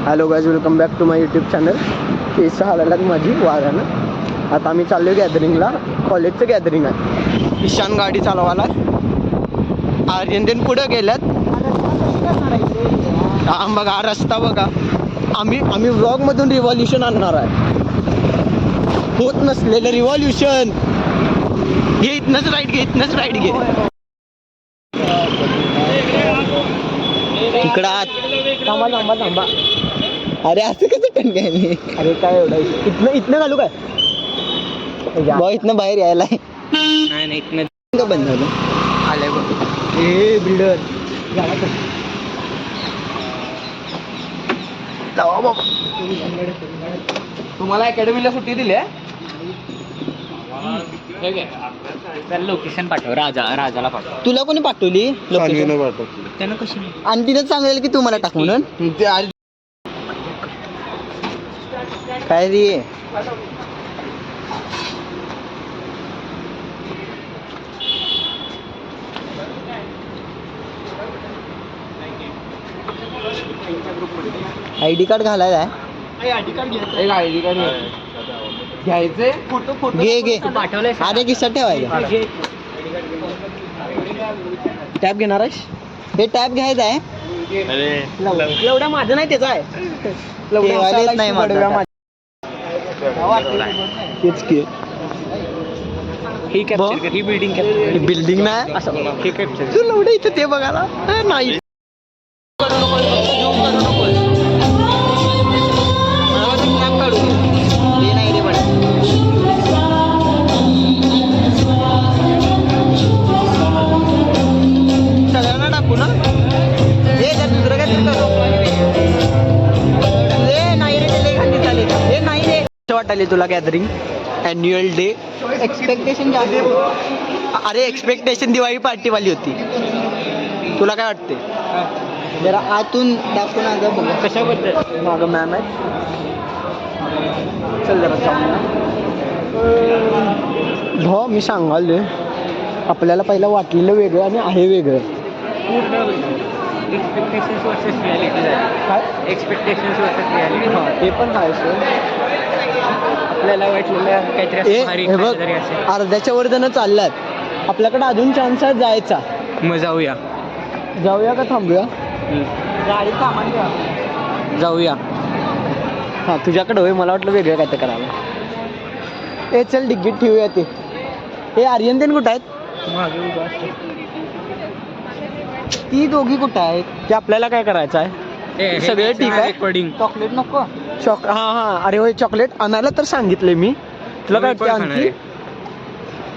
Hello guys, welcome back to my YouTube channel. केस हालायलात माझी वाऱ्यानं. आता आम्ही चाललो गॅदरिंगला. कॉलेजचं गॅदरिंग आहे. ईशान गाडी चालवायला, आर्यन पुढं गेल्यात. बघा रस्ता बघा. आम्ही व्लॉगमधून रिव्हॉल्युशन आणणार आहे. होत नसलेलं रिव्हॉल्युशन. घे इथनंच राईट घे. इकडं आत थांबा. अरे असं कसं टन काय नाही. अरे काय एवढं इथनं घालू काय भाऊ? इथनं बाहेर यायला नाही इथनं बंद झालं. आलंय बघ हे बिल्डर बाबा. तुम्हाला अकॅडमीला सुट्टी दिली आहे? लोकेशन पाठव. राजाला पाठव. तुला कोणी पाठवली लोकेशन? त्यानं कशी आणि तिथंच सांगेल की तुम्हाला टाक म्हणून. काय रे ID कार्ड घालायला आहे. आयडी कार्ड घ्यायचे. फोटो घे पाठवलंय. अरे किस्सा ठेवायचा. टॅब घेणार आहेस? हे टॅब घ्यायचा आहे. एवढ्या माझं नाही, त्याचा आहे. नाही माझं तेच की. ही बिल्डिंग नाही असं तू लवडे इथं ते बघायला नाही. सगळ्यांना टाकू ना हे दुसरं काय नाही रे. नाही रे वाटायले तुला गॅदरिंग ॲन्युअल डे एक्सपेक्टेशन जास्त. अरे एक्सपेक्टेशन दिवाळी पार्टीवाली होती. तुला काय वाटते? जरा आतून दाखवून आता बघ कशाबद्दल. मागं मॅम आहे. चल जरा भाऊ मी सांगाल आपल्याला पहिलं वाटलेलं वेगळं आणि आहे वेगळं. एक्सपेक्टेशन्स वर्सेस रियालिटी काय एक्सपेक्टेशन्स वर्सेस रियालिटी. हां ते पण आहे सर. आपल्याला वाटलेलं काहीतरी हे बघ अर्ध्याच्या वर जण चालल्यात. आपल्याकडे अजून चान्स आहे जायचा. मग जाऊया का थांबूया? गाडी सामान जाऊया. हां तुझ्याकडे होय. मला वाटलं वेगळं काय तर करायला. ए चल डिग्गीत ठेवूया ते. हे आर्यन देन कुठं आहेत? ती दोघी कुठं आहेत? ते आपल्याला काय करायचं आहे? सगळे ठीक आहे. रेकॉर्डिंग. चॉकलेट नको? हां अरे होय चॉकलेट आणायला तर सांगितले मी तुला. काय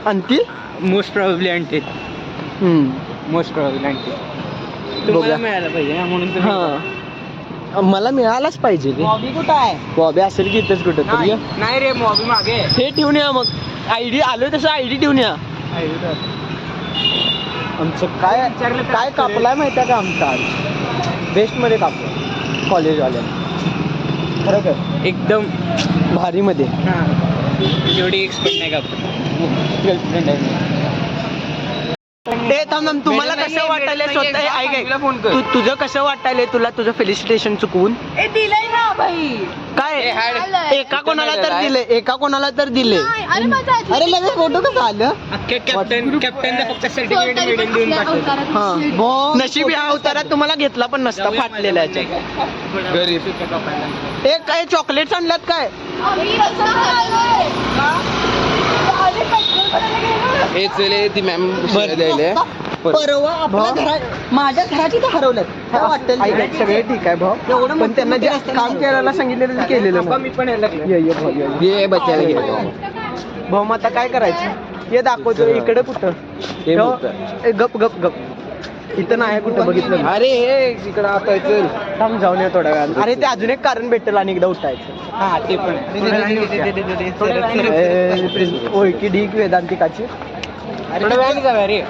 आणतील? मोस्ट प्रॉब्ली आणतील. मोस्ट प्रॉब्ली आणतील. तुम्हाला मिळायला पाहिजे म्हणून. हां मला मिळालाच पाहिजे. बॉबी कुठं आहे? बॉबी असेल की इथंच कुठं तरी. नाही रे बॉबी मागे. हे ठेवून या मग. ID आलोय तसं ID ठेवून या. आमचं काय कापलाय माहिती आहे का? आमचा आज बेस्टमध्ये कापलं कॉलेजवाल्या. खरं कर एकदम भारीमध्ये. एवढी एक्सपर्ट नाही का गर्लफ्रेंड आहे. ते थांब तुम्हाला कसं वाटायला स्वतः ऐक तुझं कसं वाटायला तुला तुझं फेलिसिटेशन चुकवून? काय एका कोणाला तर दिले. अरे माझा फोटो कसं आलं? कॅप्टनला फक्त सर्टिफिकेट मिळून देऊन टाकलं. हां नशीब या अवतारात तुम्हाला घेतला पण नसता फाटलेल्या हे काय चॉकलेट्स आणल्यात काय? हे चले ती मॅम द्यायला परवा आपल्या माझ्या घराची तर हरवल्यात. वाटतं सगळे ठीक आहे भाऊ. एवढं पण त्यांना जे काम करायला सांगितलेलं केलेलं. मी पण ये बचायला गेलो भाऊ. मग आता काय करायचं? हे दाखवतो इकडे कुठं. गप इथं नाही कुठं बघितलं. अरे हे इकडं आता चल थांब जाऊन या थोड्या वेळात. अरे ते अजून एक कारण भेटेल आणि एकदा उठायचं. हा ते पण ओळखी ढीक वेदांतिकाची. थोड्या वेळाने जाऊया रे.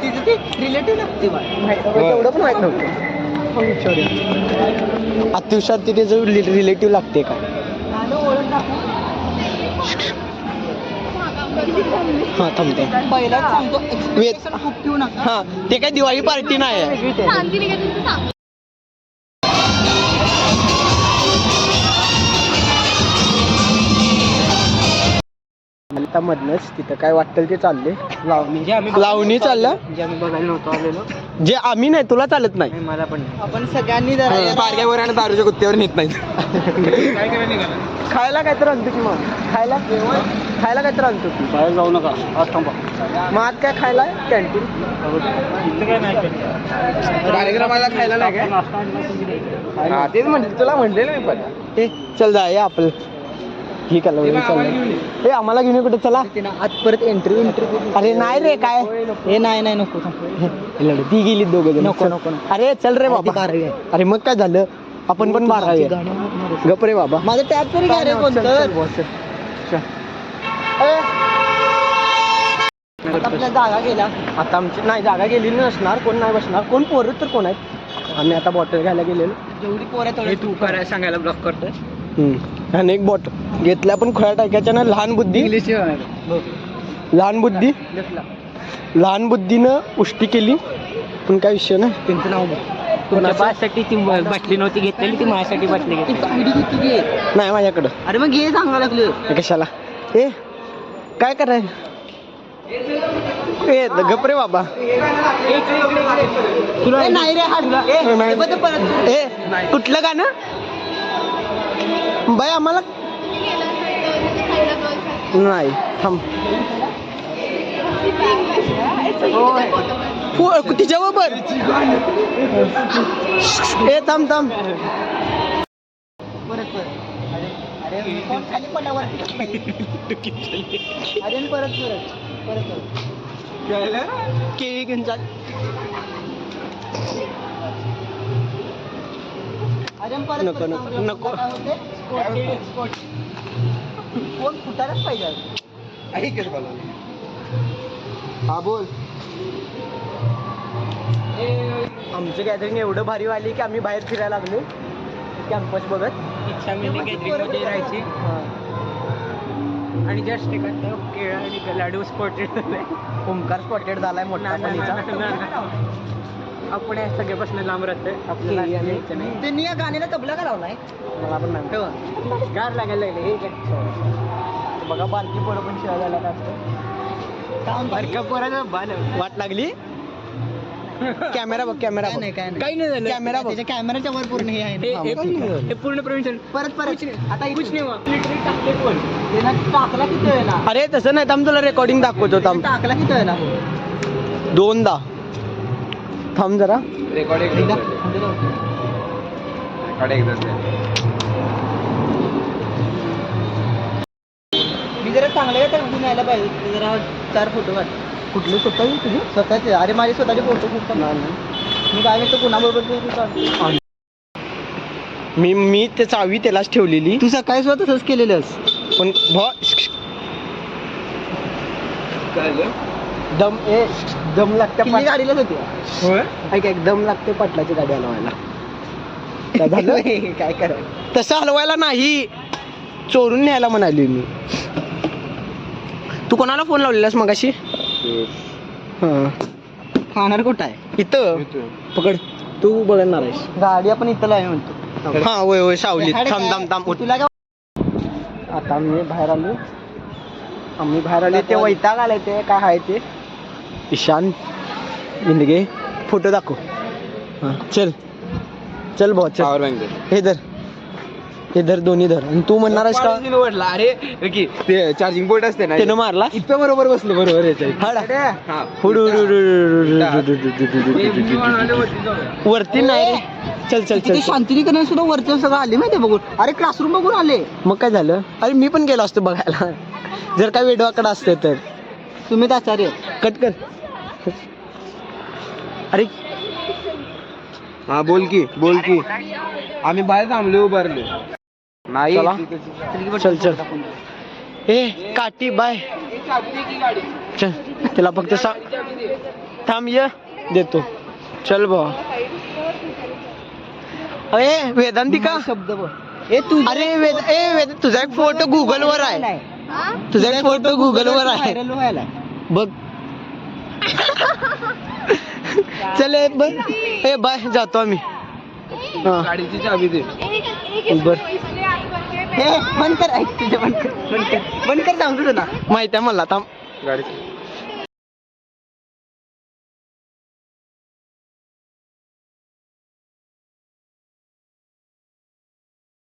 रिलेटिव्ह लागते तेवढं पण माहित नव्हतं. अत्युषात तिथे जो रिलेटिव्ह लागते का? हां थांबते. पहिलाच सांगतो हां ते काय दिवाळी पार्टी नाही आहे. इथं मधनच तिथं काय वाटेल ते चालले म्हणजे आम्ही लावणी चाललं म्हणजे आम्ही बघायला नव्हतो आलेलो. जे आम्ही नाही तुला चालत नाही नाही, मला पण नाही. आपण सगळ्यांनी जरा बारक्यावर आणि दारूच्या कुत्त्यावर नेत नाही. काय करायला निघाला? खायला काय तर आणतो की मग खायला खायला काय तर आणतो की बाहेर जाऊ नका, आज थांबा. मग आज काय खायला कॅन्टीन इथं काय नाही कार्यक्रमाला खायला नाही काय? हा तेच म्हणते तुला म्हणलेलं मी पण. ए चल जा या आपलं ठीक आहे हे आम्हाला घेऊन ये कुठे चला आज परत एंट्री अरे नाही रे काय हे नाही नको ती गेली दोघं जण नको, नको. अरे चल रे बाबा 12वी आहे. अरे मग काय झालं आपण पण 12वी आहे. गप रे बाबा माझं टॅब तरी घ्या रे कोणतं आता आपल्या जागा गेला आता आमची नाही जागा गेलेली नसणार कोण नाही बसणार कोण पोरं तर कोण आहेत आम्ही आता बॉटल घ्यायला गेलेलो जेवढी पोरं हे तू करायला सांगायला ब्लॉक करतोय. आणि एक बॉटल घेतल्या पण खोया टाकायच्या ना लहान बुद्धी लहान बुद्धीनं उष्टी केली पण काय विषय नाही त्यांचं नाव तुमच्या बासाठी ती बाटली नव्हती घेतलेली, ती माझ्यासाठी बाटली घेतली. नाही माझ्याकडं अरे मग घे सांगा लागलं हे कशाला ए काय कराय ए गप रे बाबा तुला नाही रे हा नाही. परत ए कुठलं गाणं बाई आम्हाला नाही थांब तिच्याबरोबर ए थांब थांब परत अरे फोन खाली पडावर अरे परत केळी घेऊन चाल अरे परत नको, नको, नको. फोन फुटायलाच पाहिजे हा बोल आमचं गॅदरिंग एवढं भारी वाली की आम्ही बाहेर फिरायला लागलो कॅम्पस बघत इच्छा म्हणजे गॅदरिंगमध्ये राहायची आणि जस्ट एखादा केळं आणि लाडू स्पॉटेड झालाय. ओमकार स्पॉटेड झालाय मोठा पाणीचा. आपण या सगळ्यापासून लांब राहतोय, आपल्याला केळी आणि- यायचं नाही. त्यांनी या गाण्याला तबला का लावलाय मला पण नाही ठेवा गार लागायला लागले हे काय बघा बारकी पोरं पण शिवाय झाल्या का असतं बारक्या पोराचं बाल वाट लागली कॅमेरा बघ कॅमेरा काय नाही काय काही नाही झालं. कॅमेरा बघ त्याच्या कॅमेराच्या वर पूर्ण हे आहे हे- ना. हे- हे पूर्ण प्रवीण परत आता कुछ नाही हुआ. Literally टाकले फोन. त्यानं टाकला किती वेळेला अरे तसं नाही थांब तुला रेकॉर्डिंग दाखवतो थांब टाकला किती वेळेला दोनदा थांब जरा रेकॉर्ड एकदा मी जरा चांगलं तर उठून यायला पाहिजे जरा 4 फोटो काढ कुठली स्वतः तुझी स्वतःचे अरे माझे स्वतःचे फोटो खूप मी काय म्हणतो कुणाबरोबर मी ते चावी त्यालाच ठेवलेली तू सकाळी सुद्धा तसंच केलेलंस पण दम ए दम लागते किल्ली गाडीलाच होती ऐक एक दम लागते पाटलाची गाडी हलवायला काय झालं काय करायचं तसं हलवायला नाही चोरून न्यायला म्हणाली मी तू कोणाला फोन लावलेलास मगाशी हा खाणार कुठं आहे इथं पकड तू बघणार आहेस गाडी आपण इथं लावली म्हणतो हा होय होय सावलीत थांब थांब थांब तुला काय आता आम्ही बाहेर आलो ते वैताग आलाय ते काय आहे ते ईशान बिंदगे फोटो दाखव हा चल चल भाऊ चल पॉवर बँक हे धर दोन्ही धर आणि तू म्हणणार आहेस का निवडला अरे की ते चार्जिंग पोर्ट असते ना त्यानं मारला इथं बरोबर बसलं बरोबर याच्यात हा वरती नाही रे चल चल किती चल शांतिनीकरण सुद्धा वरचं सगळं आले माहिती बघून अरे क्लासरूम बघून आले मग काय झालं अरे मी पण गेलो असतो बघायला जर काय वेडवाकडं असते तर सुमित आचार्य कट कर अरे हा बोल की आम्ही बाहेर थांबलो उभारलो नाही चला. चल चल ए काठी बाय चल तिला फक्त थांब ये देतो चल बा अरे वेदांतिका शब्द बघ ए तू अरे वेद तुझा एक फोटो गुगल वर आहे तुझा एक फोटो गुगल वर आहे व्हायरल व्हायला बघ चल ए बाय जातो आम्ही हा गाडीची चाबी दे बर हे बंद कर ऐक तुझे बंद कर बंद कर सांगतो तुला माहिती आहे मला थांब गाडी